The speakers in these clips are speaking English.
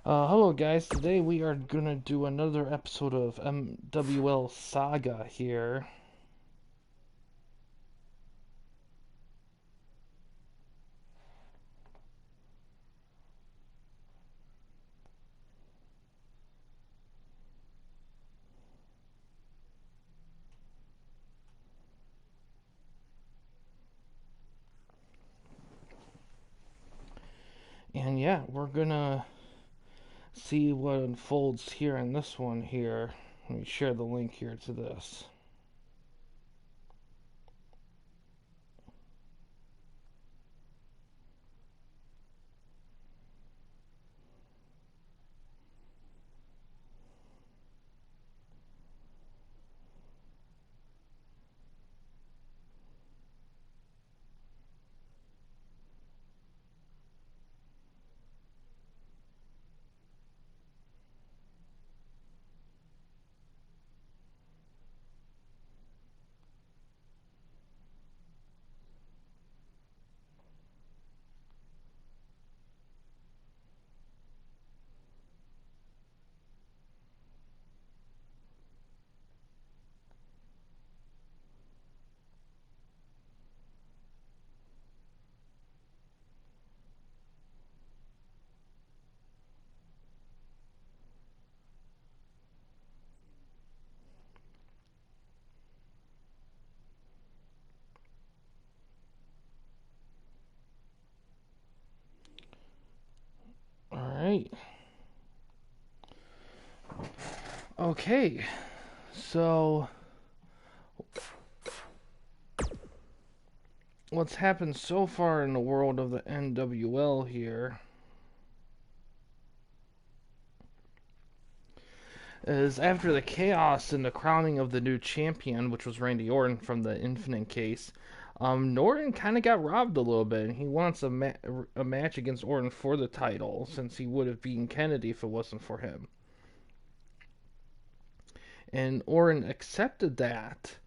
Hello guys, today we are gonna do another episode of MWL Saga here. And yeah, we're gonna see what unfolds here in this one here. Let me share the link here to this. Alright. Okay, so what's happened so far in the world of the NWL here is after the chaos and the crowning of the new champion, which was Randy Orton from the Infinite case, Norton kind of got robbed a little bit. He wants a match against Orton for the title, since he would have beaten Kennedy if it wasn't for him. And Orton accepted that.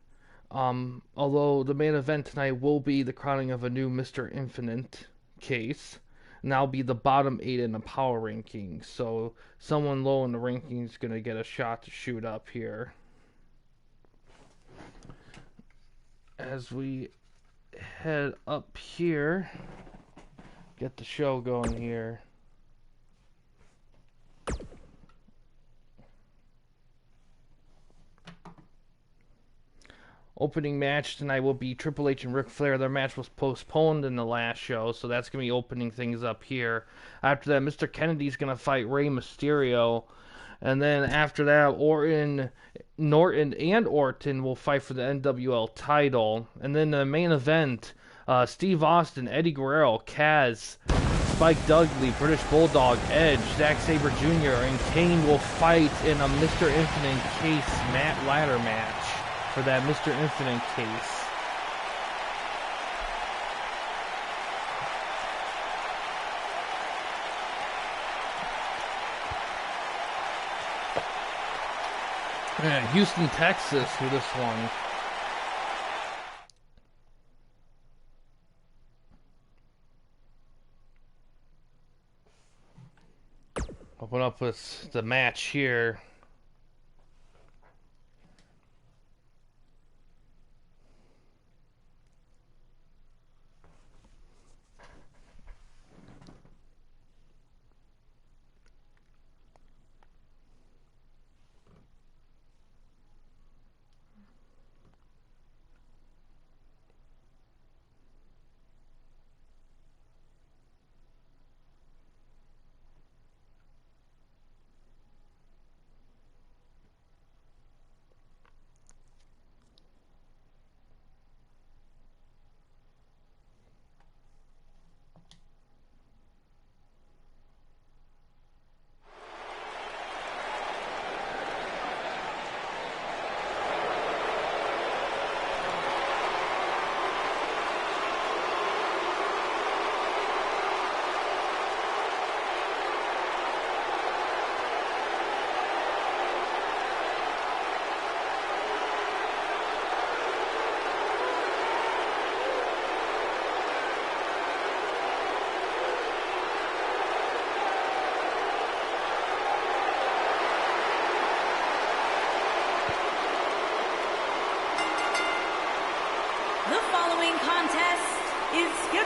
Although the main event tonight will be the crowning of a new Mr. Infinite case, and that'll be the bottom 8 in the power rankings. So someone low in the rankings is going to get a shot to shoot up here. As we head up here, get the show going here. Opening match tonight will be Triple H and Ric Flair. Their match was postponed in the last show, so that's going to be opening things up here. After that, Mr. Kennedy's going to fight Rey Mysterio. And then after that, Norton and Orton will fight for the NWL title. And then the main event, Steve Austin, Eddie Guerrero, Kaz, Spike Dudley, British Bulldog, Edge, Zack Sabre Jr., and Kane will fight in a Mr. Infinite case ladder match for that Mr. Infinite case. Yeah, Houston, Texas for this one. Open up with the match here.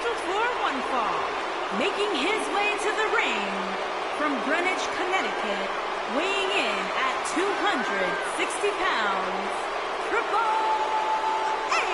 scheduled for one fall. Making his way to the ring from Greenwich, Connecticut, weighing in at 260 pounds, Triple H.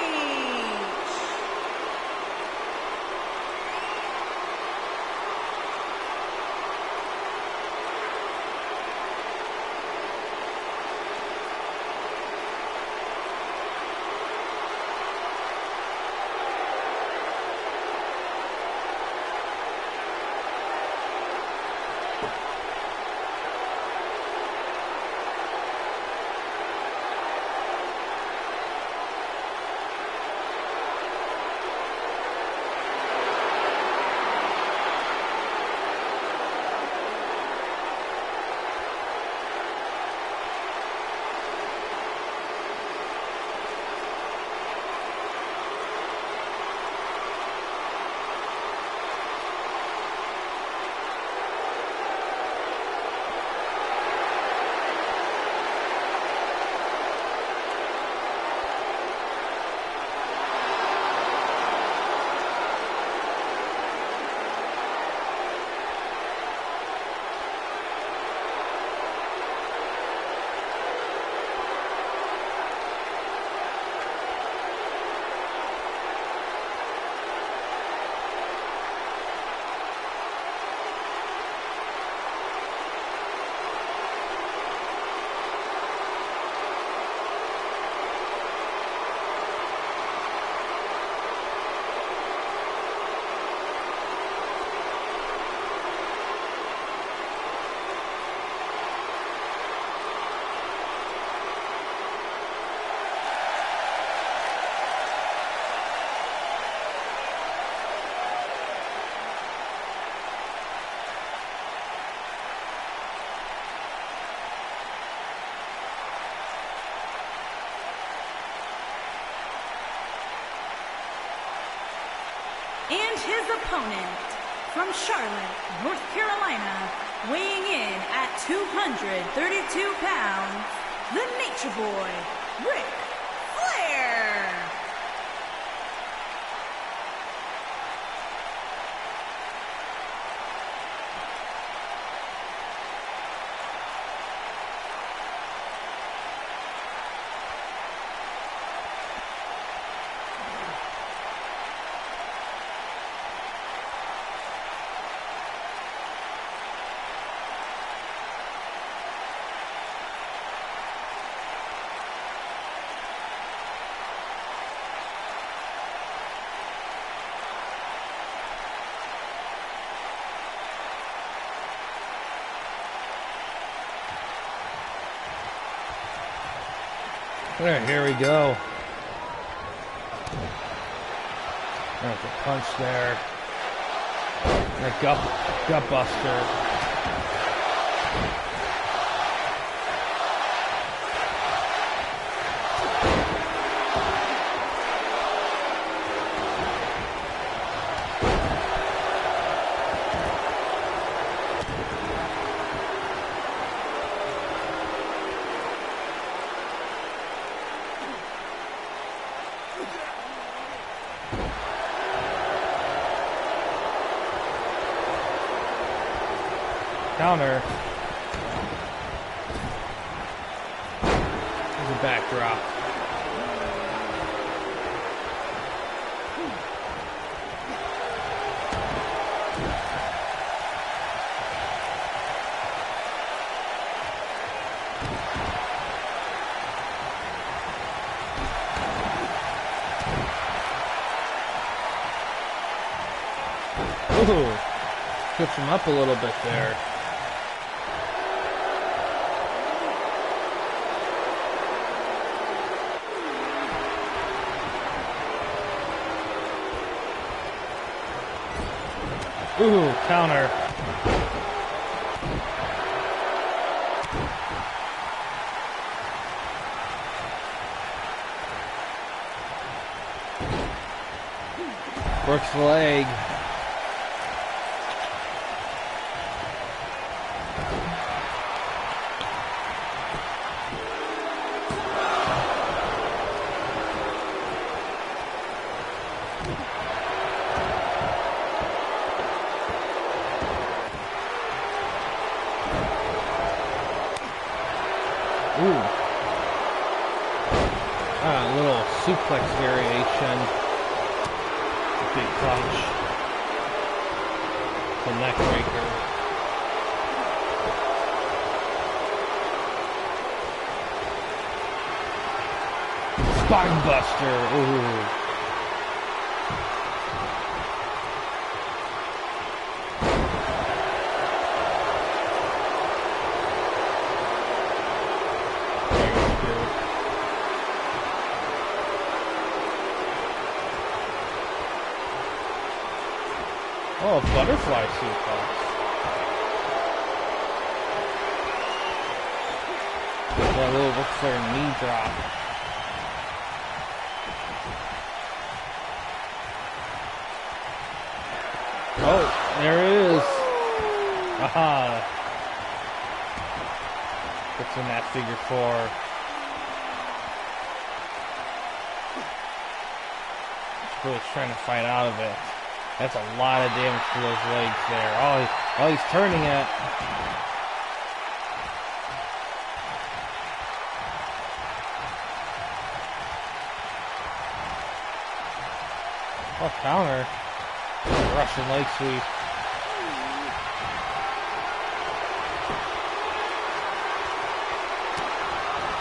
And his opponent, from Charlotte, North Carolina, weighing in at 232 pounds, the Nature Boy, Ric Flair. All right, here we go. There's a punch there. A gut buster. Counter. There's a backdrop. Ooh, trips him up a little bit there. Ooh, counter. Works the leg. suplex variation. Big punch. The neck breaker. Spine buster. Ooh. Oh, a butterfly suplex. That little Ric Flair knee drop. Oh, there it is. Aha. Gets in that figure 4. Really trying to fight out of it. That's a lot of damage to those legs there. Oh, he's turning it. Oh, counter. Russian leg sweep.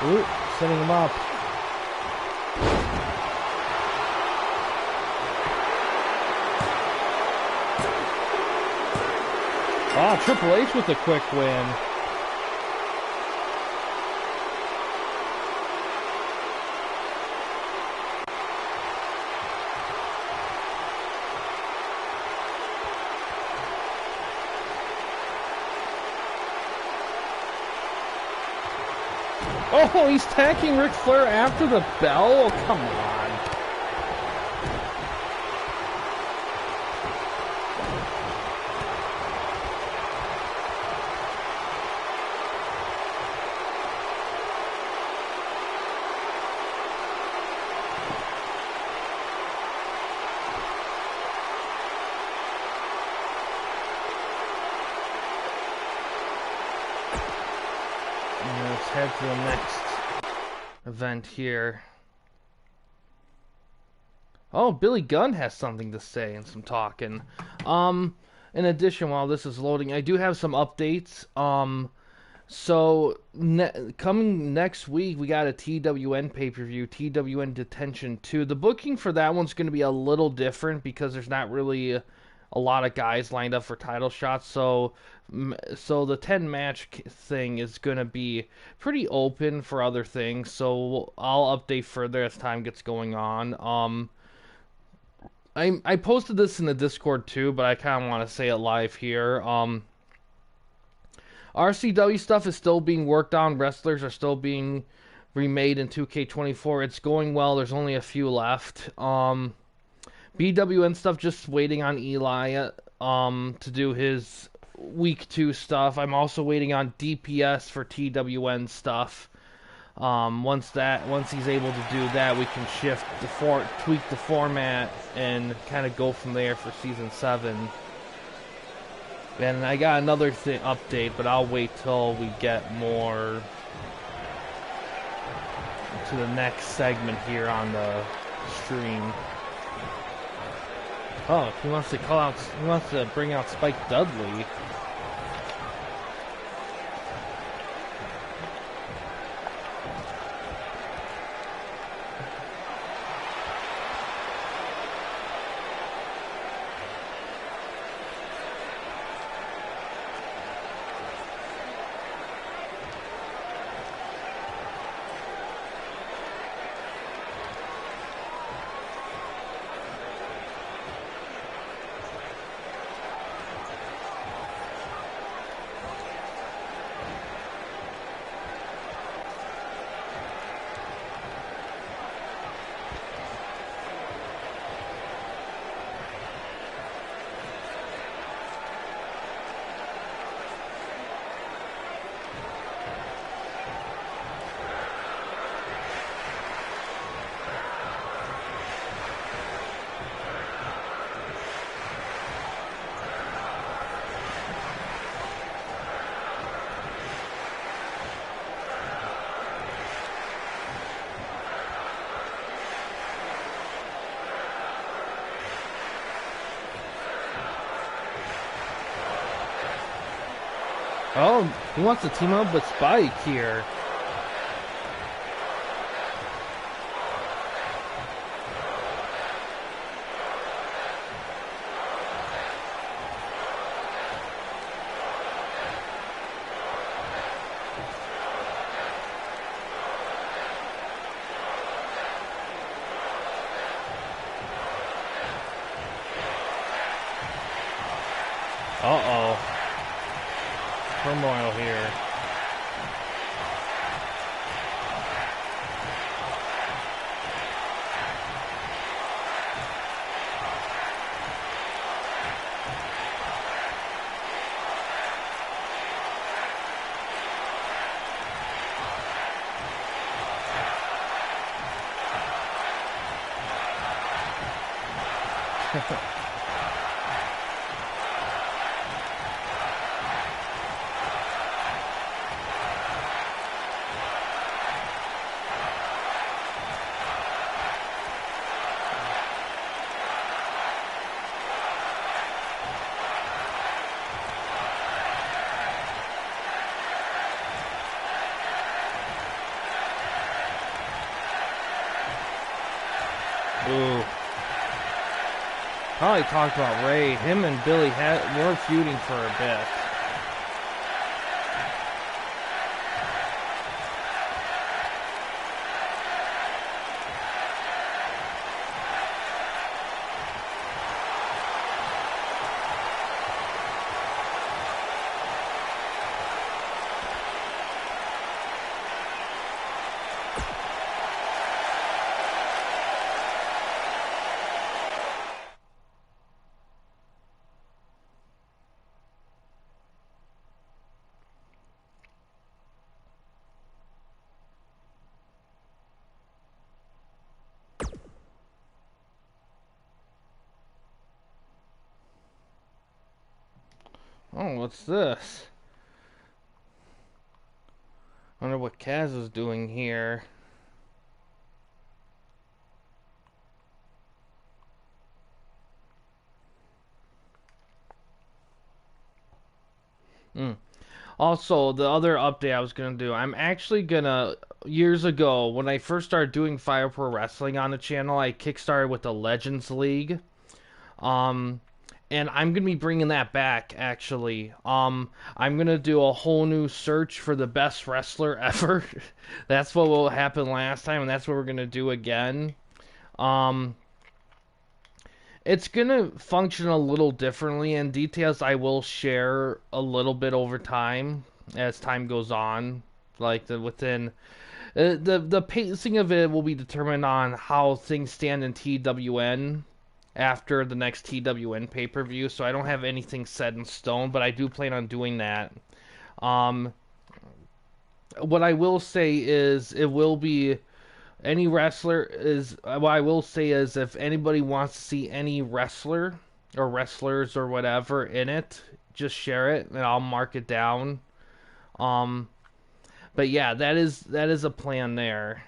Ooh, setting him up. Ah, Triple H with a quick win. Oh, he's tacking Ric Flair after the bell? Oh, come on. Let's head to the next event here. Oh, Billy Gunn has something to say and some talking. In addition, while this is loading, I do have some updates. So coming next week, we got a TWN pay-per-view, TWN Detention 2. The booking for that one's going to be a little different because there's not really a lot of guys lined up for title shots. So the 10-match thing is going to be pretty open for other things. So I'll update further as time gets going on. I posted this in the Discord too, but I kind of want to say it live here. RCW stuff is still being worked on. Wrestlers are still being remade in 2K24. It's going well. There's only a few left. BWN stuff, just waiting on Eli to do his week 2 stuff. I'm also waiting on DPS for TWN stuff. Once he's able to do that, we can tweak the format and kind of go from there for season 7. And I got another update, but I'll wait till we get more to the next segment here on the stream. Oh, he wants to bring out Spike Dudley. Oh, he wants to team up with Spike here. Uh-oh. Turmoil here. Ooh. Probably talked about Ray. Him and Billy were feuding for a bit. Oh, what's this? Wonder what Kaz is doing here. Also, the other update I was gonna do, I'm actually gonna, years ago, when I first started doing Fire Pro Wrestling on the channel, I kickstarted with the Legends League. Um, and I'm gonna be bringing that back, actually. I'm gonna do a whole new search for the best wrestler ever. That's what will happen last time, and that's what we're gonna do again. Um, it's gonna function a little differently, and details I will share a little bit over time as time goes on. Like the pacing of it will be determined on how things stand in TWN after the next TWN pay per view. So I don't have anything set in stone, but I do plan on doing that. Um, what I will say is it will be any wrestler is what I will say is if anybody wants to see any wrestler or wrestlers or whatever in it, just share it and I'll mark it down. Um, but yeah, that is a plan there.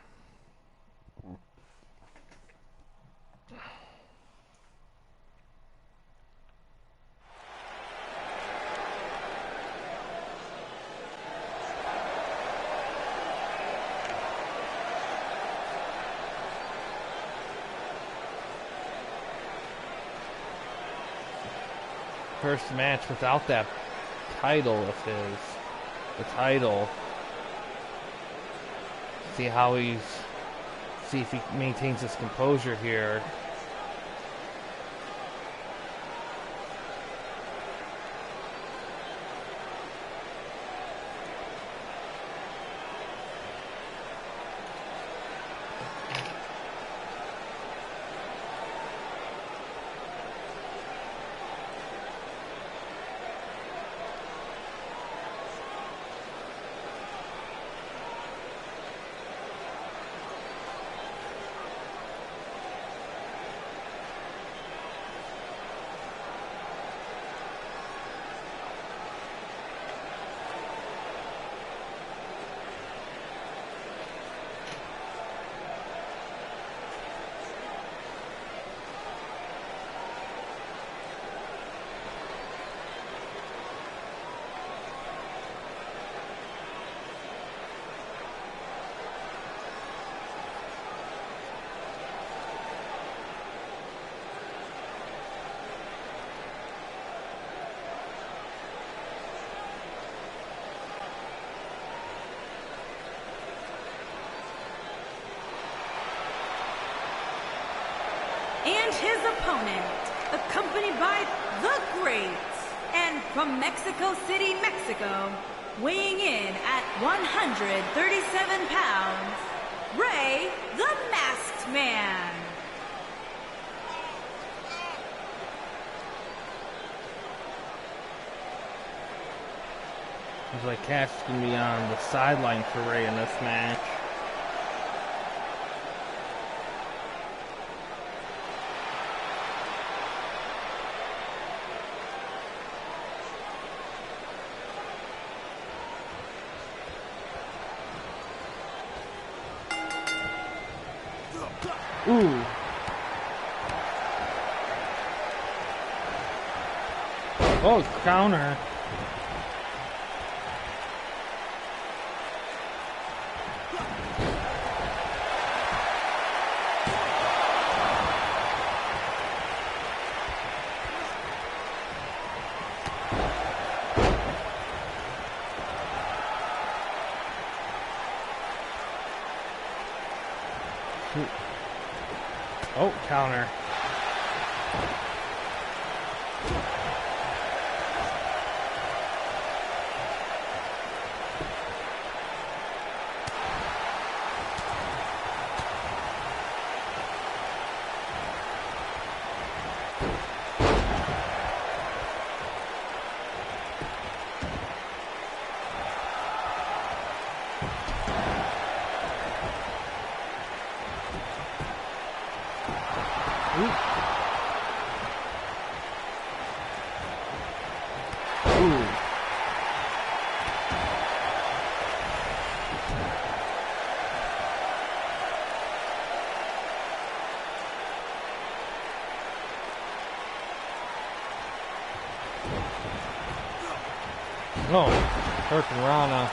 First match without that title of his, the title. See how see if he maintains his composure here. opponent, accompanied by the Great, and from Mexico City, Mexico, weighing in at 137 pounds, Rey the Masked Man. Looks like Cass is going to be on the sideline for Rey in this match. Ooh. Oh, counter. Oh, counter. Ooh. Ooh. Oh, Hurricane Rana.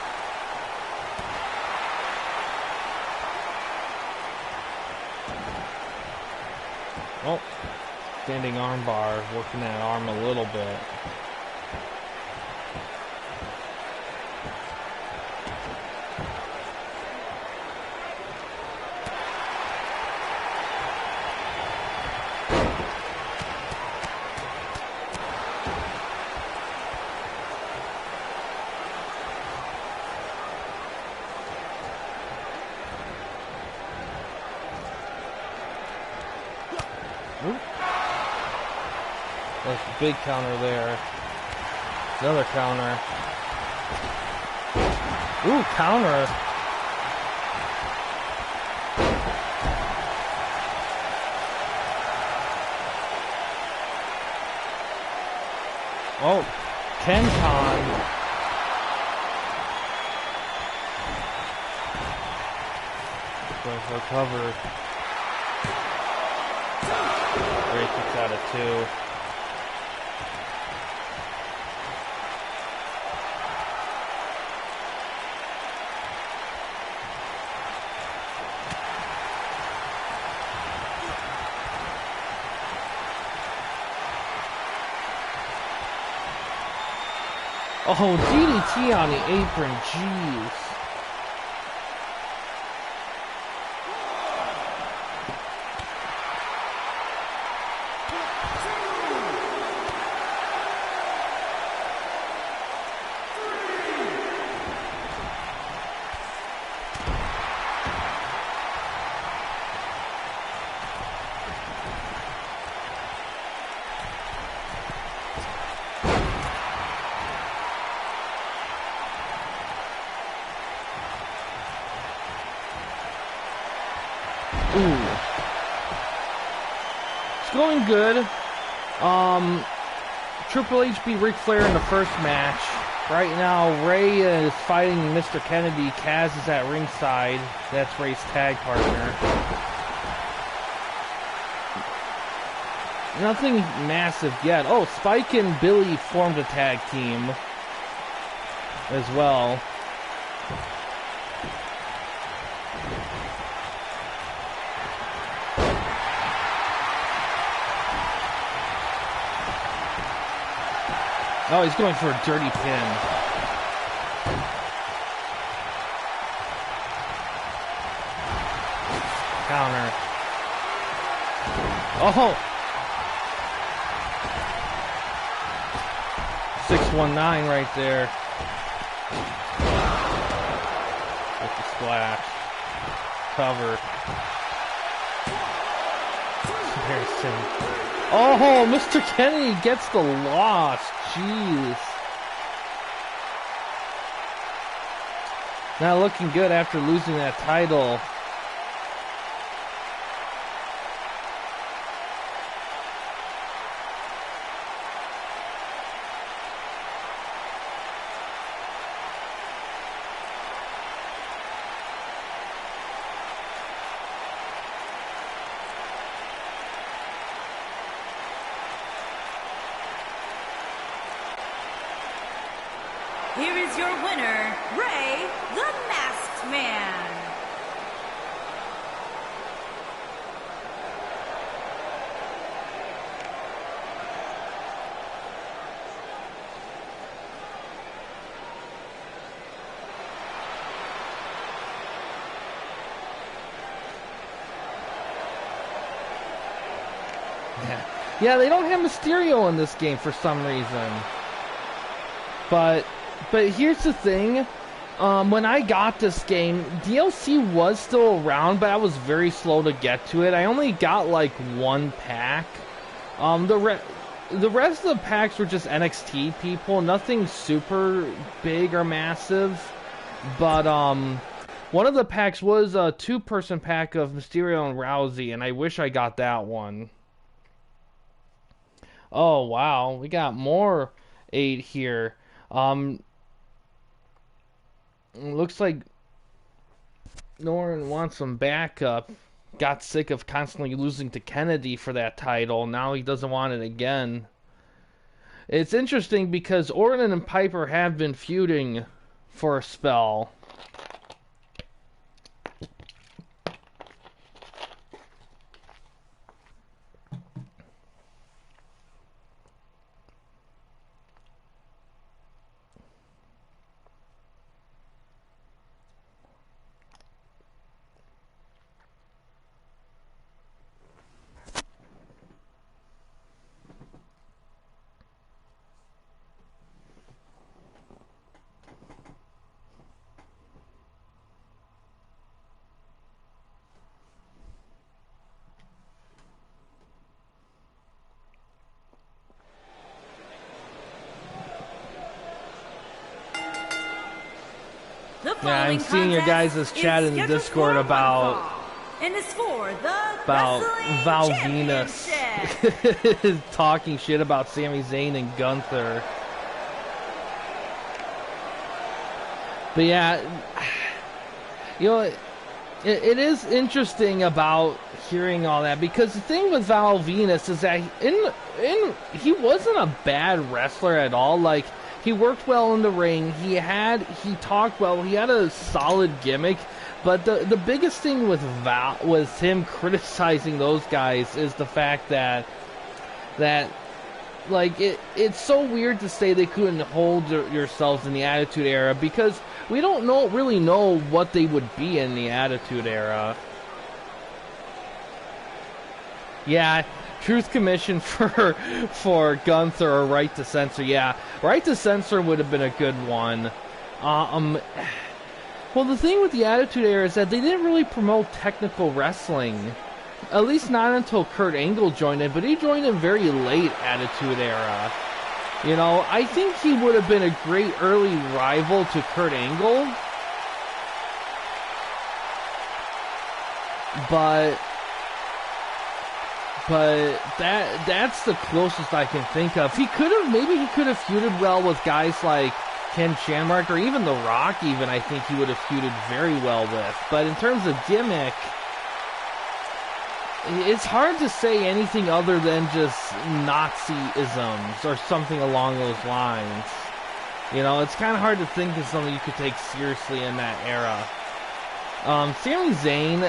Oh, standing arm bar, working that arm a little bit. Ooh. That's a big counter there. Another counter. Ooh, counter. Oh, Kenton. Going for a cover. Ray kicks out of 2. Oh, DDT on the apron, jeez. Ooh. It's going good. Triple H beat Ric Flair in the first match. Right now, Rey is fighting Mr. Kennedy. Kaz is at ringside. That's Rey's tag partner. Nothing massive yet. Oh, Spike and Billy formed a tag team as well. Oh, he's going for a dirty pin. Counter. Oh, 619 right there. With the splash. Cover. Oh, Mr. Kennedy gets the loss. Jeez. Not looking good after losing that title. Here is your winner, Ray, the Masked Man. Yeah, they don't have Mysterio in this game for some reason. But here's the thing. When I got this game, DLC was still around, but I was very slow to get to it. I only got like one pack. The rest of the packs were just NXT people, nothing super big or massive. But one of the packs was a two-person pack of Mysterio and Rousey, and I wish I got that one. Oh wow, we got more 8 here. Looks like Norton wants some backup. Got sick of constantly losing to Kennedy for that title. Now he doesn't want it again. It's interesting because Orton and Piper have been feuding for a spell. Yeah, I'm seeing your guys' chat in the Discord about Val Venus talking shit about Sami Zayn and Gunther. But yeah, you know, it is interesting about hearing all that, because the thing with Val Venus is that he wasn't a bad wrestler at all. Like, he worked well in the ring. He talked well. He had a solid gimmick. But the biggest thing with Val was him criticizing those guys is the fact that like it's so weird to say they couldn't hold yourselves in the Attitude Era, because we don't really know what they would be in the Attitude Era. Yeah. Truth Commission for Gunther, or Right to Censor. Yeah, Right to Censor would have been a good one. Well, the thing with the Attitude Era is that they didn't really promote technical wrestling. At least not until Kurt Angle joined it, but he joined in very late Attitude Era. You know, I think he would have been a great early rival to Kurt Angle. But that's the closest I can think of. Maybe he could have feuded well with guys like Ken Shamrock, or even The Rock even, I think he would have feuded very well with. But in terms of gimmick, it's hard to say anything other than just Nazi-isms or something along those lines. You know, it's kind of hard to think of something you could take seriously in that era. Sami Zayn,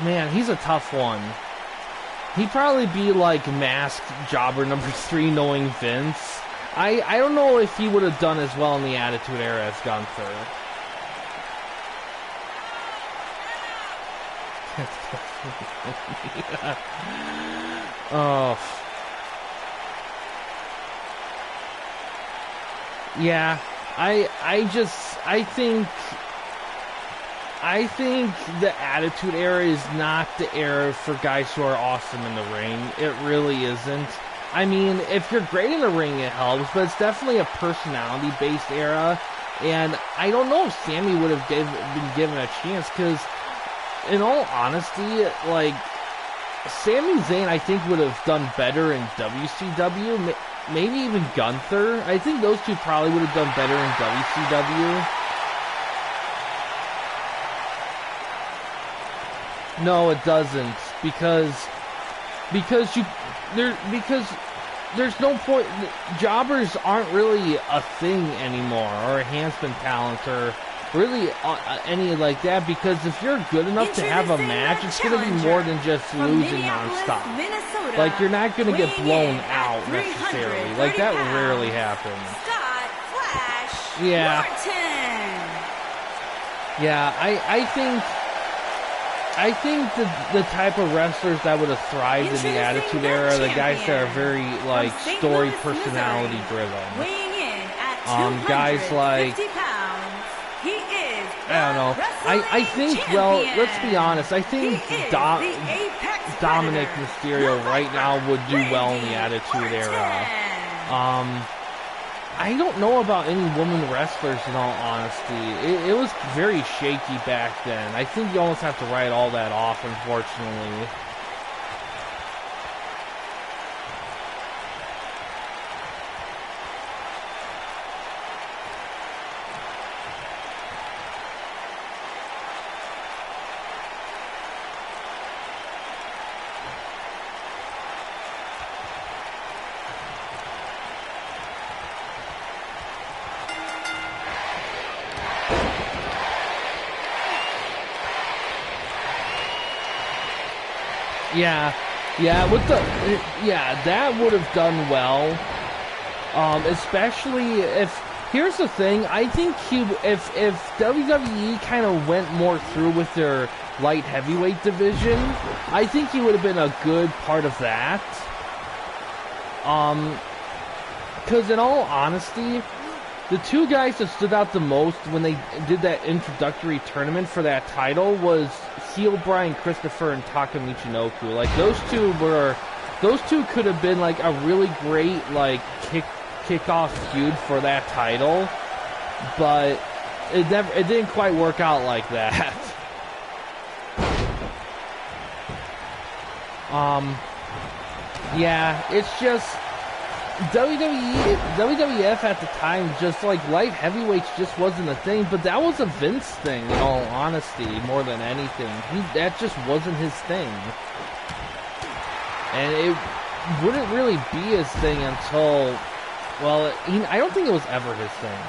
man, he's a tough one. He'd probably be like Masked Jobber number 3, knowing Vince. I don't know if he would have done as well in the Attitude Era as Gunther. Yeah. Oh. Yeah, I think the Attitude Era is not the era for guys who are awesome in the ring. It really isn't. I mean, if you're great in the ring, it helps, but it's definitely a personality-based era. And I don't know if Sammy would have been given a chance, because, in all honesty, like, Sami Zayn, I think, would have done better in WCW. Maybe even Gunther. I think those two probably would have done better in WCW. No, it doesn't, because there's no point. Jobbers aren't really a thing anymore, or enhancement talent, or really any like that. Because if you're good enough to have a match, it's going to be more than just losing nonstop. Like, you're not going to get blown out necessarily. Like, that rarely happens. Yeah. Yeah, I think the type of wrestlers that would have thrived in the Attitude Era are the guys that are very, like, story personality driven. Guys like, I don't know. I think, well, let's be honest, I think Dominic Mysterio right now would do well in the Attitude Era. I don't know about any women wrestlers, in all honesty. It was very shaky back then. I think you almost have to write all that off, unfortunately. Yeah, that would have done well. Especially if, here's the thing, I think if WWE kind of went more through with their light heavyweight division, I think he would have been a good part of that. Because in all honesty, the two guys that stood out the most when they did that introductory tournament for that title was heel Brian Christopher and Taka Michinoku. Like, those two could have been like a really great, like, kickoff feud for that title, but it didn't quite work out like that. Yeah, it's just WWF at the time, just like light heavyweights just wasn't a thing, but that was a Vince thing, in all honesty, more than anything. That just wasn't his thing. And it wouldn't really be his thing until, well, I don't think it was ever his thing.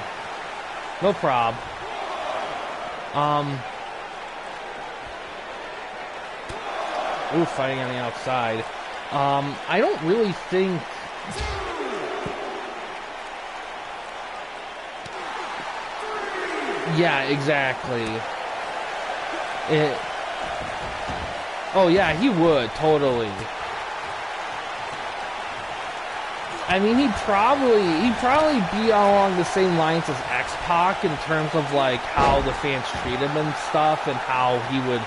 No prob. Ooh, fighting on the outside. I don't really think... Yeah, exactly. Oh yeah, he would, totally. I mean, he'd probably be along the same lines as X-Pac in terms of, like, how the fans treat him and stuff, and how he would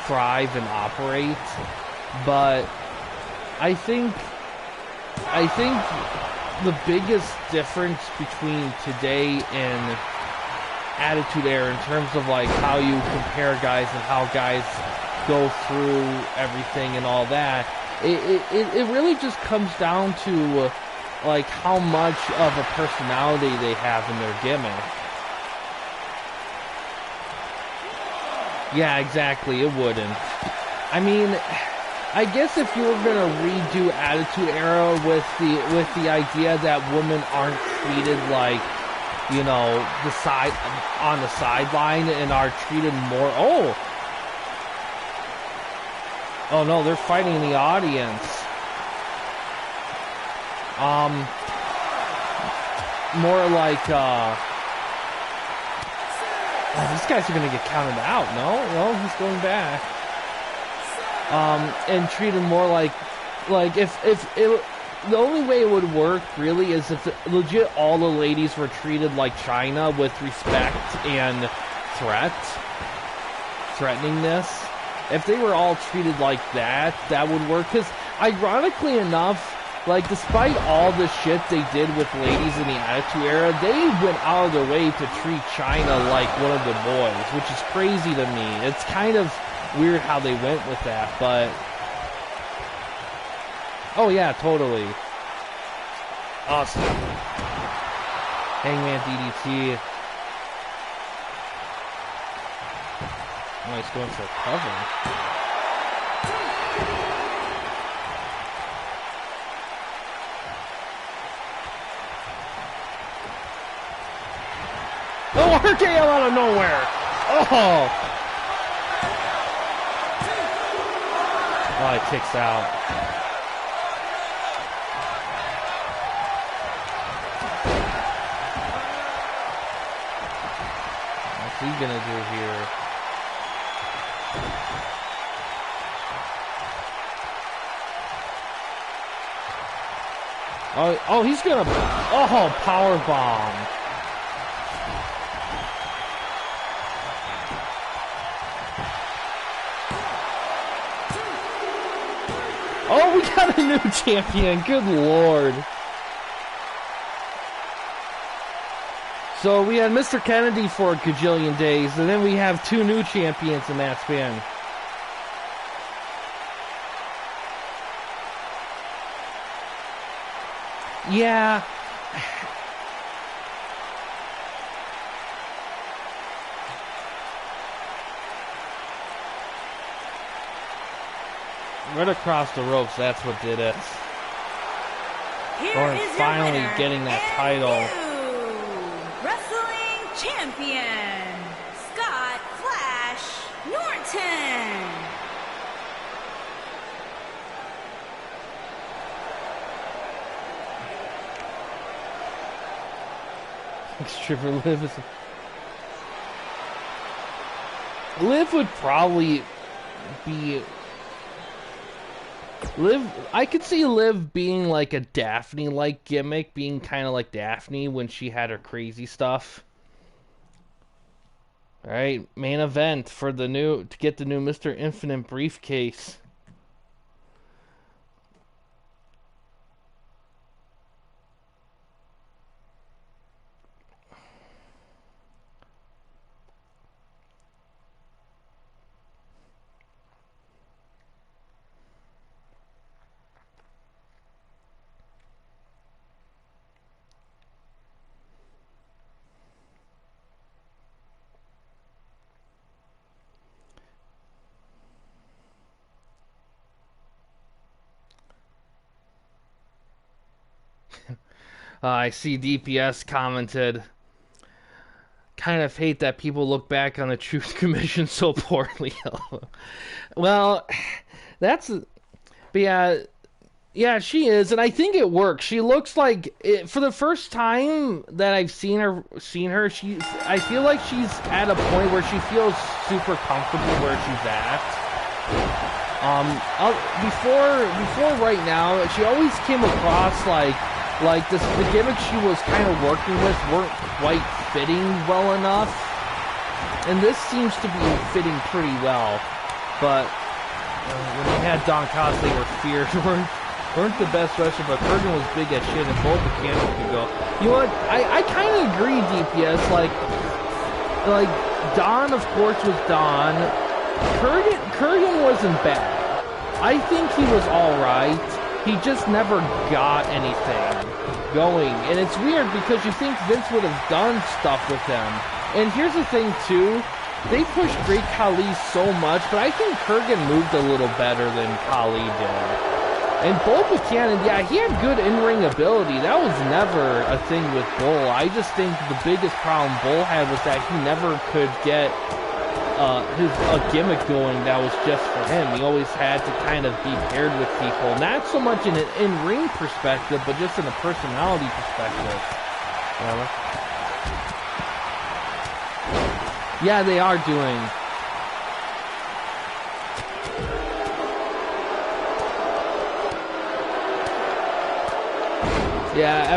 thrive and operate. But I think the biggest difference between today and Attitude Era, in terms of, like, how you compare guys and how guys go through everything and all that, it really just comes down to like how much of a personality they have in their gimmick. Yeah, exactly, it wouldn't. I mean, I guess if you were gonna redo Attitude Era with the idea that women aren't treated like, you know, on the sideline and are treated more. Oh no, they're fighting in the audience. More like these guys are gonna get counted out. No, he's going back. And treated more like if the only way it would work really is if legit all the ladies were treated like China with respect and threateningness. If they were all treated like that, that would work. Because ironically enough, like, despite all the shit they did with ladies in the Attitude Era, they went out of their way to treat China like one of the boys, which is crazy to me. It's kind of weird how they went with that, but... Oh yeah, totally. Awesome. Hangman DDT. Oh, he's going for a cover. Oh, RKO out of nowhere! Oh! Oh, he kicks out. What's he gonna do here? Oh, he's gonna... Oh, power bomb. Oh, we got a new champion. Good lord. So we had Mr. Kennedy for a gajillion days, and then we have two new champions in that span. Yeah. Right across the ropes, that's what did it. Or finally getting that title. Wrestling champion, Scott Flash Norton. Stripper Liv is... Liv would probably be... Liv... I could see Liv being like a Daphne-like gimmick, being kind of like Daphne when she had her crazy stuff. Alright, main event for the new... to get the new Mr. Infinite briefcase. I see DPS commented, kind of hate that people look back on the Truth Commission so poorly. Well, that's... But yeah, she is, and I think it works. She looks like... for the first time that I've seen her, I feel like she's at a point where she feels super comfortable where she's at. Before right now, she always came across like the gimmicks she was kind of working with weren't quite fitting well enough, and this seems to be fitting pretty well. But when they had Don Cost, they were feared. weren't the best wrestler, but Kurgan was big as shit, and both mechanics could go. You know what? I kind of agree, DPS. Like Don, of course, was Don. Kurgan wasn't bad. I think he was all right. He just never got anything going. And it's weird because you think Vince would have done stuff with him. And here's the thing, too. They pushed Great Khali so much, but I think Kurgan moved a little better than Khali did. And Bull Buchanan, yeah, he had good in-ring ability. That was never a thing with Bull. I just think the biggest problem Bull had was that he never could get a gimmick going that was just for him. He always had to kind of be paired with people, not so much in an in-ring perspective, but just in a personality perspective. Yeah, they are doing. Yeah,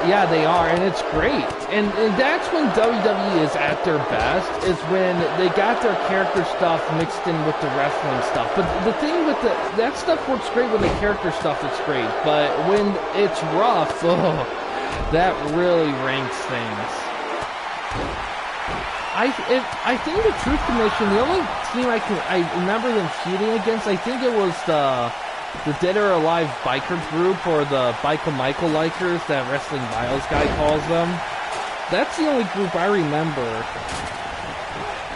yeah, they are, and it's great. And that's when WWE is at their best, is when they got their character stuff mixed in with the wrestling stuff. But the thing with that stuff works great when the character stuff is great, but when it's rough, that really ranks things. I think the Truth Commission, the only team I remember them feuding against, I think it was the Dead or Alive biker group, or the Biker Michael likers that Wrestling Bios guy calls them. That's the only group I remember.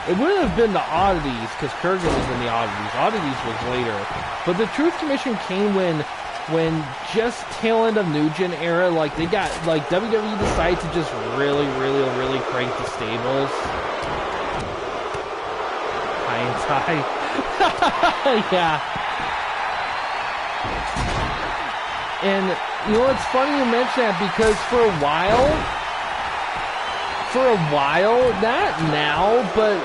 It wouldn't have been the Oddities, because Kurgan was in the Oddities. Oddities was later. But the Truth Commission came when just tail end of New Gen era, like they got, like WWE decided to just really crank the stables. High and tie. Yeah. And, you know, it's funny you mention that, because for a while, not now, but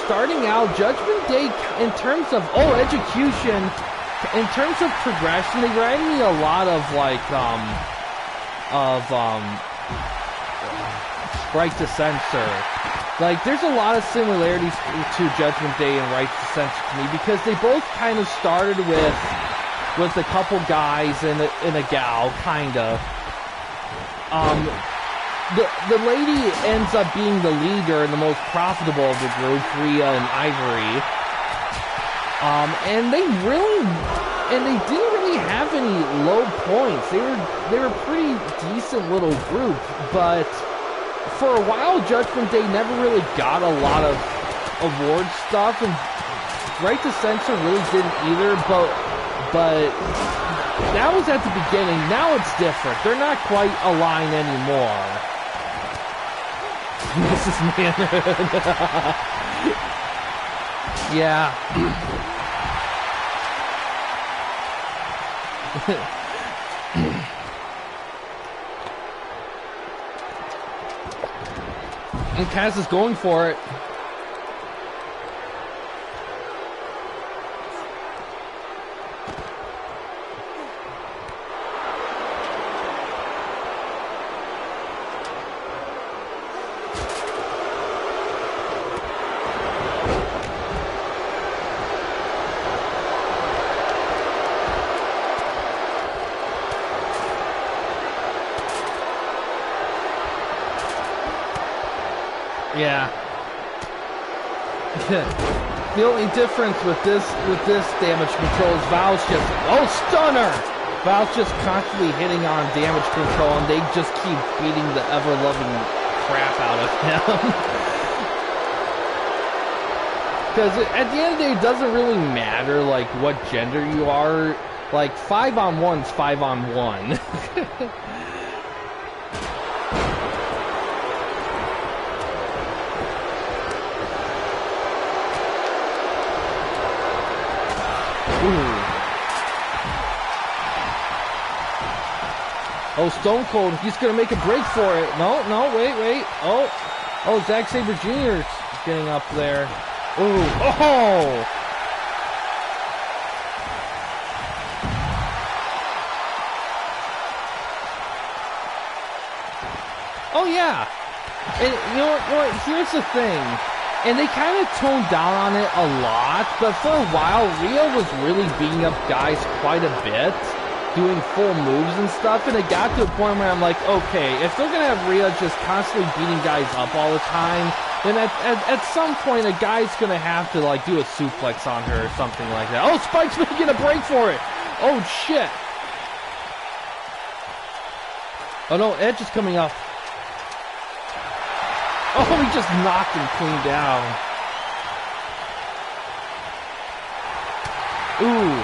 starting out, Judgment Day, in terms of, execution, in terms of progression, they reminded me a lot of, like, Right to Censor. Like, there's a lot of similarities to Judgment Day and Right to Censor to me, because they both kind of started with a couple guys and a gal, kind of. The lady ends up being the leader and the most profitable of the group, Rhea and Ivory. And they didn't really have any low points. They were pretty decent little group, but for a while, Judgment Day never really got a lot of award stuff, and Right to Censor really didn't either, but that was at the beginning. Now it's different. They're not quite aligned anymore. Mrs. Manhood. Yeah. And Cass is going for it. Yeah. The only difference with this damage control is Val's just stunner! Val's just constantly hitting on damage control, and they just keep beating the ever-loving crap out of him. Because at the end of the day, it doesn't really matter like what gender you are. Like 5-on-1's 5-on-1. Oh, Stone Cold, he's going to make a break for it. No, wait. Oh, Zack Sabre Jr.'s getting up there. Ooh, oh! Oh, yeah. And you know what, here's the thing. And they kind of toned down on it a lot, but for a while, Rhea was really beating up guys quite a bit, doing full moves and stuff, and it got to a point where I'm like, okay, if they're going to have Rhea just constantly beating guys up all the time, then at some point, a guy's going to have to, like, do a suplex on her or something like that. Oh, Spike's making a break for it! Oh, shit! Oh, no, Edge is coming up. Oh, he just knocked him clean down. Ooh.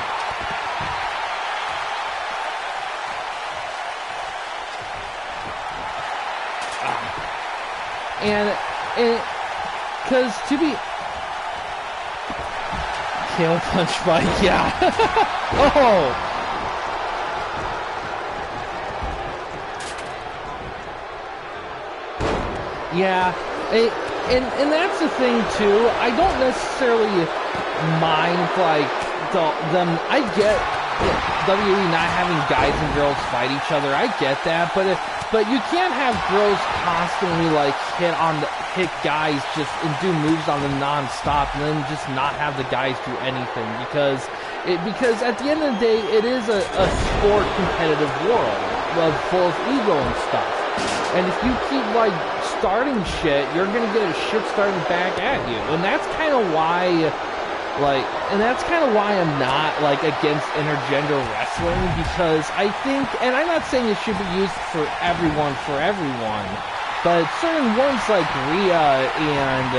And because to be... Tail punch Spike, yeah. Oh! Yeah, and that's the thing too. I don't necessarily mind like them. I get WWE not having guys and girls fight each other, I get that, but you can't have girls constantly like hit guys just and do moves on them non-stop and then just not have the guys do anything because at the end of the day it is a sport competitive world full of ego and stuff. And if you keep like starting shit, you're gonna get shit started back at you. And that's kind of why I'm not like against intergender wrestling, because I think, and I'm not saying it should be used for everyone, but certain ones like Rhea and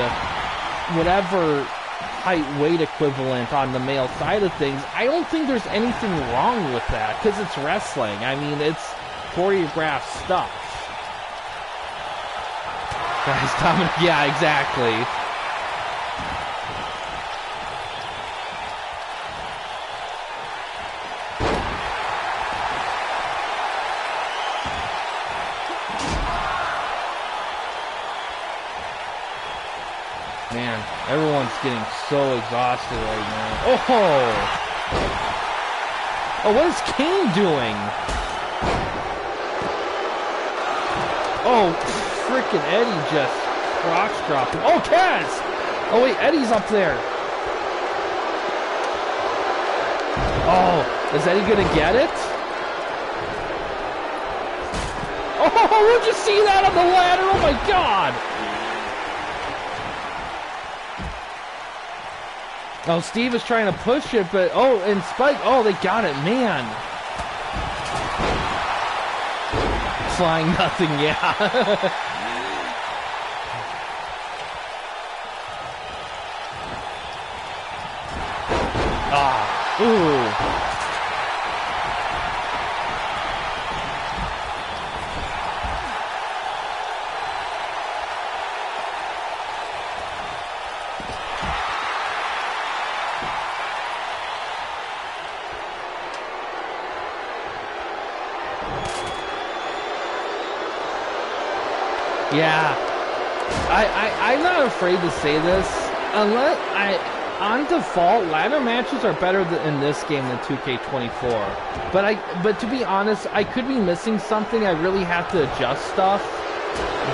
whatever height weight equivalent on the male side of things, I don't think there's anything wrong with that because it's wrestling. I mean, it's choreographed stuff. Guys, Dominic, yeah, exactly. Man, everyone's getting so exhausted right now. Oh, what is Kane doing? Oh, freaking Eddie just rocks dropped him. Oh, Kaz! Oh, wait, Eddie's up there. Oh, is Eddie gonna get it? Oh, we'll just see that on the ladder. Oh, my God. Oh, Steve is trying to push it, but, oh, and Spike, oh, they got it, man. Flying nothing, yeah. Ooh. Yeah, I'm not afraid to say this. On default, ladder matches are better in this game than 2K24. But to be honest, I could be missing something. I really have to adjust stuff.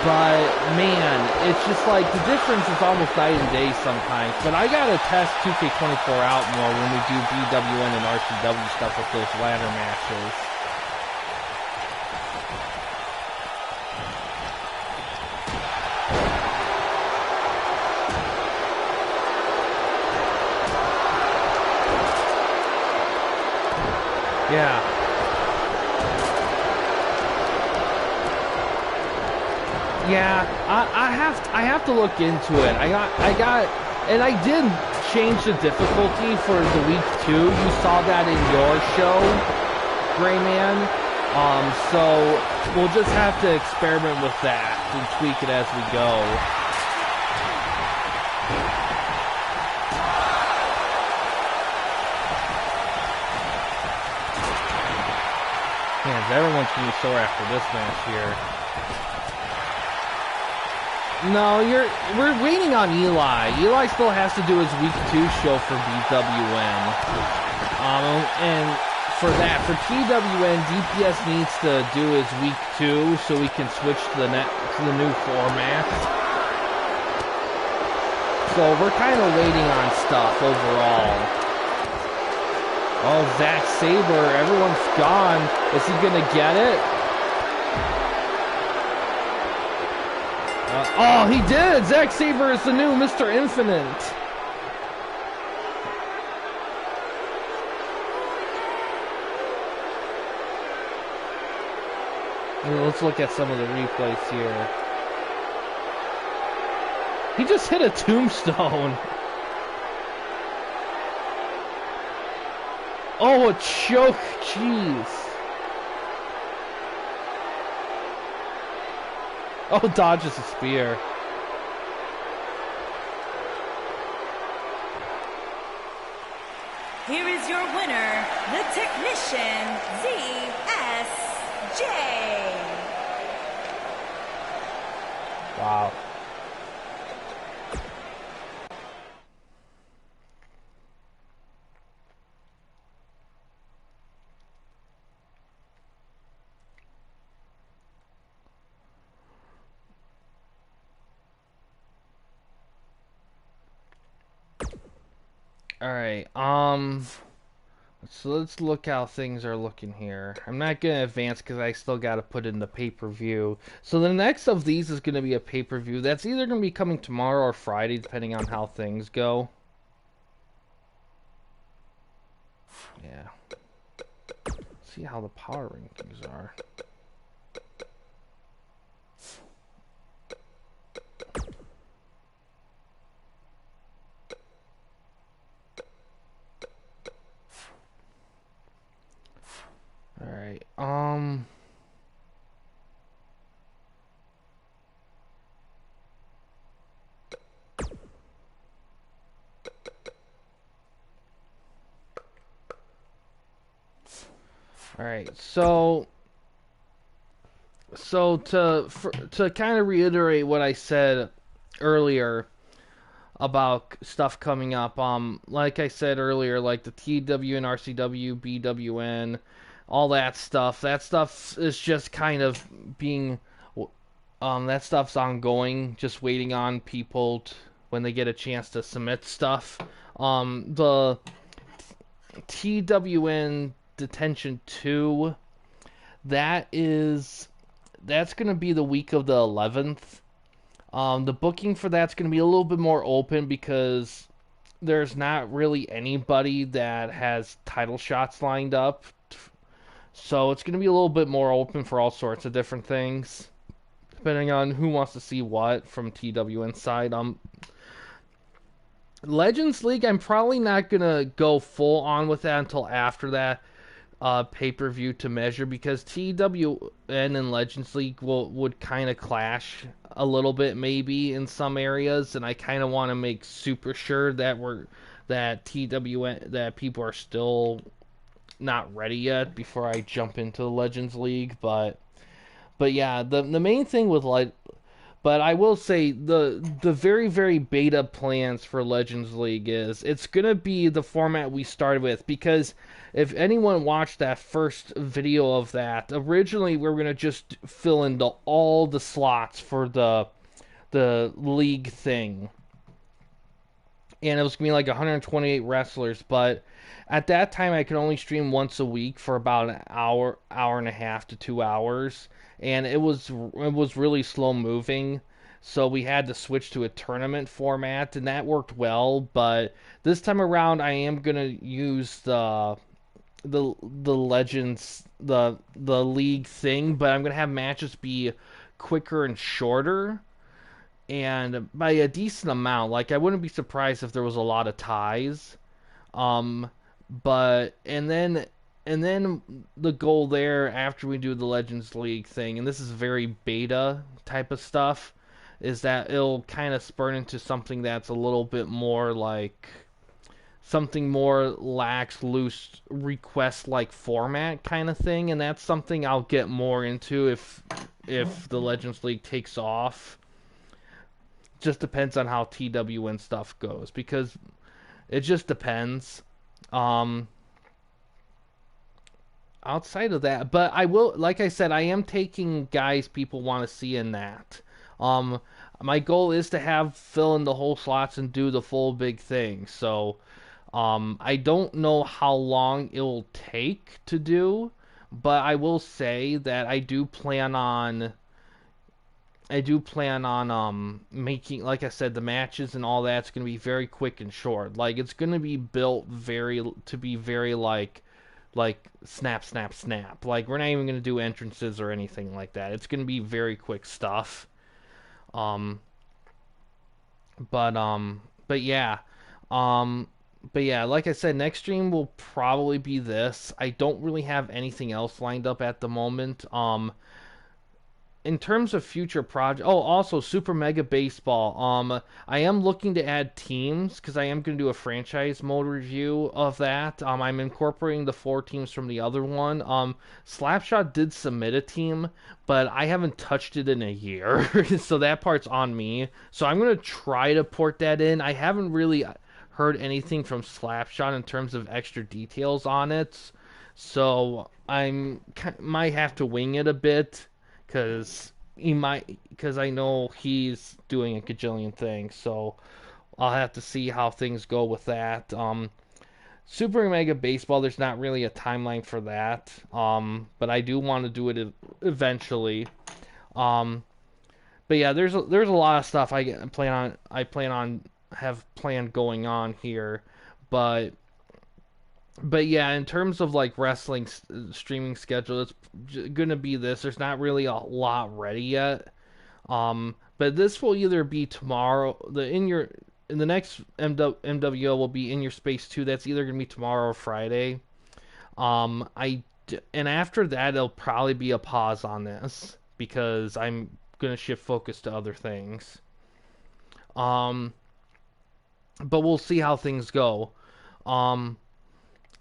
But man, it's just like the difference is almost night and day sometimes. But I gotta test 2K24 out more when we do BWN and RCW stuff with those ladder matches. Yeah. Yeah, I have to look into it. And I did change the difficulty for the week 2. You saw that in your show, Gray Man. So we'll just have to experiment with that and tweak it as we go. Man, everyone's gonna be sore after this match here. No, we're waiting on Eli. Eli still has to do his week 2 show for BWN. And for that, for TWN, DPS needs to do his week 2 so we can switch to the new format. So we're kind of waiting on stuff overall. Oh, Zack Sabre, everyone's gone. Is he gonna get it? Oh, he did! Zack Sabre is the new Mr. Infinite. Let's look at some of the replays here. He just hit a tombstone. Oh, a choke, jeez. Oh, dodges a spear. Here is your winner, the Technician, ZSJ. Wow. All right. So let's look how things are looking here. I'm not gonna advance because I still gotta put in the pay-per-view. So the next of these is gonna be a pay-per-view. That's either gonna be coming tomorrow or Friday, depending on how things go. Yeah. See how the power rankings are. All right. All right. To kind of reiterate what I said earlier about stuff coming up, like I said earlier, like the TW and RCW, BWN, all that stuff. That stuff is just kind of being, that stuff's ongoing, just waiting on people when they get a chance to submit stuff. The TWN Detention 2, that's gonna be the week of the 11th. The booking for that's gonna be a little bit more open because there's not really anybody that has title shots lined up. So it's going to be a little bit more open for all sorts of different things, depending on who wants to see what from TWN side. Legends League, I'm probably not going to go full on with that until after that pay-per-view to measure, because TWN and Legends League would kind of clash a little bit maybe in some areas, and I kind of want to make super sure that TWN, that people are still not ready yet before I jump into the Legends League. But yeah, the main thing with but I will say the very very beta plans for Legends League is it's gonna be the format we started with, because if anyone watched that first video of that, originally we were gonna just fill in all the slots for the league thing, and it was gonna be like 128 wrestlers, but at that time I could only stream once a week for about an hour and a half to 2 hours, and it was really slow moving. So we had to switch to a tournament format, and that worked well. But this time around, I am gonna use the legends the league thing, but I'm gonna have matches be quicker and shorter, and by a decent amount. Like, I wouldn't be surprised if there was a lot of ties. Um, but and then the goal there after we do the Legends League thing, and this is very beta type of stuff, is that it'll kind of spurn into something that's a little bit more like something more lax, loose request like format kind of thing, and that's something I'll get more into if the Legends League takes off. Just depends on how TWN stuff goes, because it just depends. Um, Outside of that, but I will, like I said, I am taking guys people want to see in that. Um, my goal is to have fill in the whole slots and do the full big thing. So, I don't know how long it will take to do, but I will say that I do plan on making, like I said, the matches and all that's going to be very quick and short. Like, it's going to be built to be very like snap snap snap. Like, we're not even going to do entrances or anything like that. It's going to be very quick stuff. Um but yeah. Um but yeah, like I said, next stream will probably be this. I don't really have anything else lined up at the moment. In terms of future project, oh, also Super Mega Baseball. I am looking to add teams because I am going to do a franchise mode review of that. I'm incorporating the 4 teams from the other one. Slapshot did submit a team, but I haven't touched it in a year, so that part's on me. So I'm going to try to port that in. I haven't really heard anything from Slapshot in terms of extra details on it, so might have to wing it a bit, because I know he's doing a gajillion things. So I'll have to see how things go with that. Super Mega Baseball, there's not really a timeline for that. But I do want to do it eventually. Um, but yeah, there's a lot of stuff I plan on have planned going on here, but yeah, in terms of like wrestling streaming schedule, it's gonna be this. There's not really a lot ready yet. But this will either be tomorrow. In the next MWO will be in your space 2. That's either gonna be tomorrow or Friday. And after that, it'll probably be a pause on this because I'm gonna shift focus to other things. Um, but we'll see how things go. Um,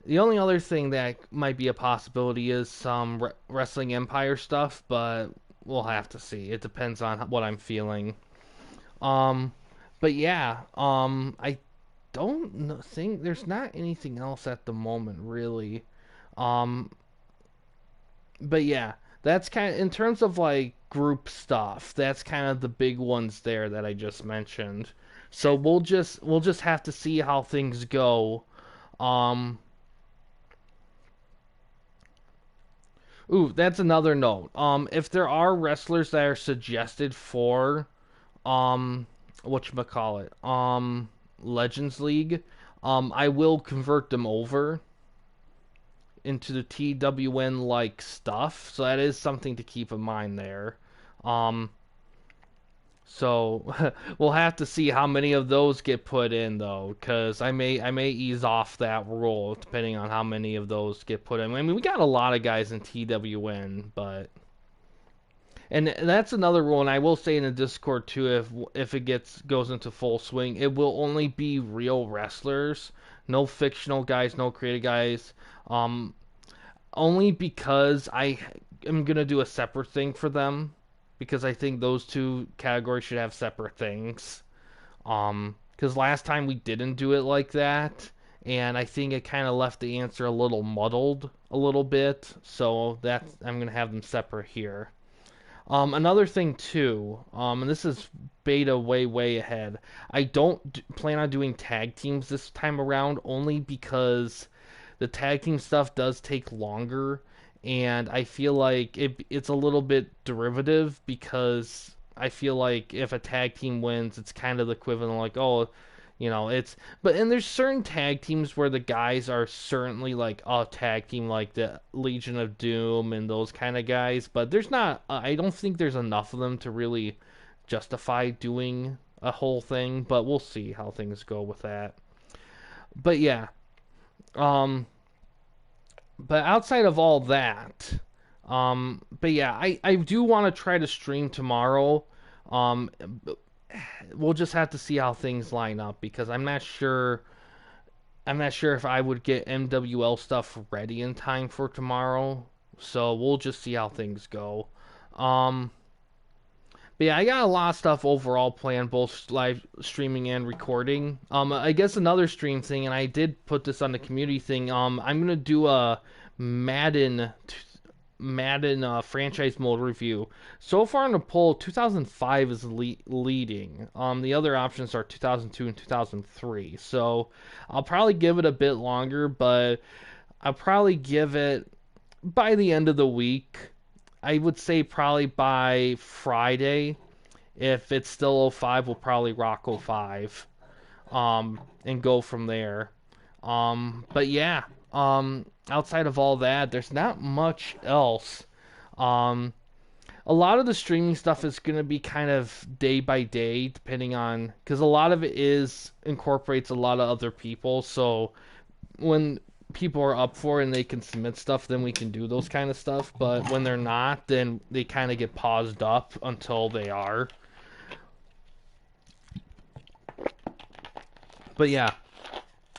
the only other thing that might be a possibility is some Wrestling Empire stuff, but we'll have to see. It depends on what I'm feeling. Um, but yeah, I don't think there's not anything else at the moment really. Um, but yeah, that's kind of in terms of like group stuff. That's kind of the big ones there that I just mentioned. So we'll just have to see how things go. Um, Ooh, that's another note. If there are wrestlers that are suggested for um whatchamacallit, Legends League, I will convert them over into the TWN like stuff. So that is something to keep in mind there. Um so we'll have to see how many of those get put in though, because I may ease off that rule depending on how many of those get put in. I mean, we got a lot of guys in TWN, but and that's another rule, and I will say in the Discord too, if it goes into full swing, it will only be real wrestlers, no fictional guys, no creative guys. Um, Only because I am gonna do a separate thing for them, because I think those two categories should have separate things. Because last time we didn't do it like that, and I think it kind of left the answer a little muddled a little bit. So that I'm gonna have them separate here. Another thing too, and this is beta way ahead. I don't plan on doing tag teams this time around, only because the tag team stuff does take longer, and I feel like it's a little bit derivative because I feel like if a tag team wins, it's kind of the equivalent of like, oh, it's and there's certain tag teams where the guys are certainly like a tag team like the Legion of Doom and those kind of guys, but there's not I don't think there's enough of them to really justify doing a whole thing, but we'll see how things go with that. But yeah, um but outside of all that, but yeah, I do want to try to stream tomorrow. Um we'll just have to see how things line up because I'm not sure if I would get MWL stuff ready in time for tomorrow. So we'll just see how things go. Um, but yeah, I got a lot of stuff overall planned, both live streaming and recording. I guess another stream thing, and I did put this on the community thing. I'm gonna do a Madden Madden franchise mode review. So far in the poll, 2005 is leading. The other options are 2002 and 2003. So I'll probably give it a bit longer, but I'll probably give it by the end of the week. I would say probably by Friday. If it's still oh 05, we'll probably rock oh 05 and go from there. But yeah, outside of all that, there's not much else. Um, a lot of the streaming stuff is going to be kind of day by day, depending on because a lot of it is incorporates a lot of other people. So when people are up for it and they can submit stuff, then we can do those kind of stuff. But when they're not, then they kind of get paused up until they are. But yeah,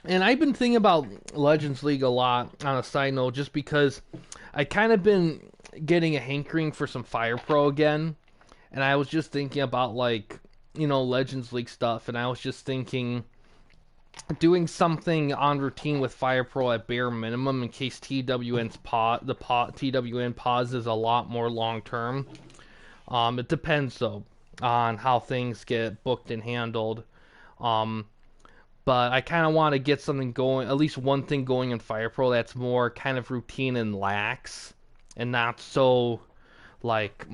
and I've been thinking about Legends League a lot on a side note, just because I kind of been getting a hankering for some Fire Pro again, and I was just thinking about like Legends League stuff, and I was just thinking doing something on routine with Fire Pro at bare minimum in case TWN pause is a lot more long term. It depends though on how things get booked and handled. Um, but I kind of want to get something going, at least one thing going in Fire Pro that's more kind of routine and lax, and not so like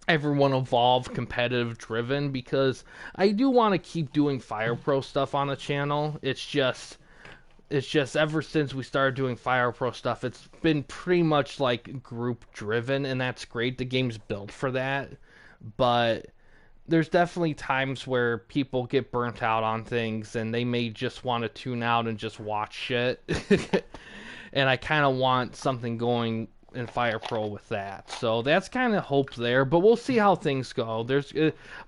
everyone evolve competitive driven, because I do want to keep doing Fire Pro stuff on the channel. It's just ever since we started doing Fire Pro stuff, it's been pretty much like group driven, and that's great. The game's built for that, but there's definitely times where people get burnt out on things and they may just want to tune out and just watch shit. And I kind of want something going in Fire Pro with that. So that's kind of hope there, but we'll see how things go. There's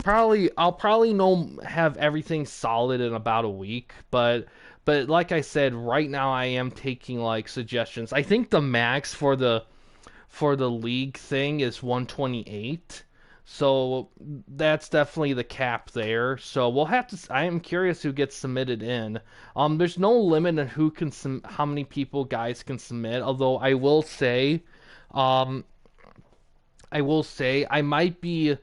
I'll probably know have everything solid in about a week, but like I said, right now I am taking like suggestions. I think the max for the league thing is 128. So that's definitely the cap there. So we'll have to. I am curious who gets submitted in. There's no limit on who can how many people guys can submit. Although um, I will say I might be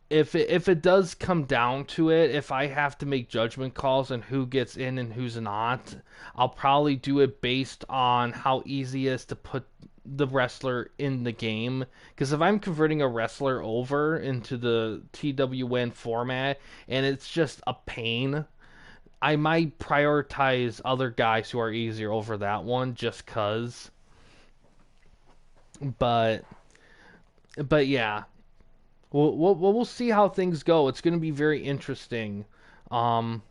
if it does come down to it, if I have to make judgment calls on who gets in and who's not, I'll probably do it based on how easy it is to put the wrestler in the game. Because if I'm converting a wrestler over into the TWN format and it's just a pain, I might prioritize other guys who are easier over that one just cuz. But yeah, we'll see how things go. It's going to be very interesting. Um,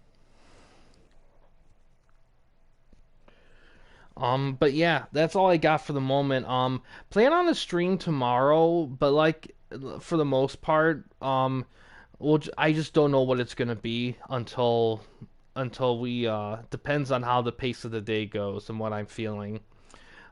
but yeah, that's all I got for the moment. Plan on a stream tomorrow, but like for the most part, I just don't know what it's going to be until we depends on how the pace of the day goes and what I'm feeling.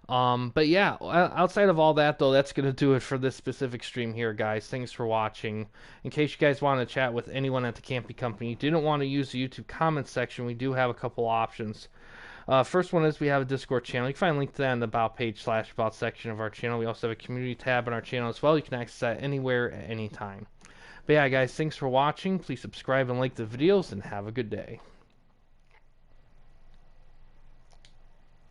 But yeah, outside of all that though, that's gonna do it for this specific stream here, guys. Thanks for watching. In case you guys want to chat with anyone at the Campy Company, didn't want to use the YouTube comment section, we do have a couple options. First one is we have a Discord channel. You can find a link to that in the About page / About section of our channel. We also have a community tab on our channel as well. You can access that anywhere at any time. But yeah, guys, thanks for watching. Please subscribe and like the videos, and have a good day.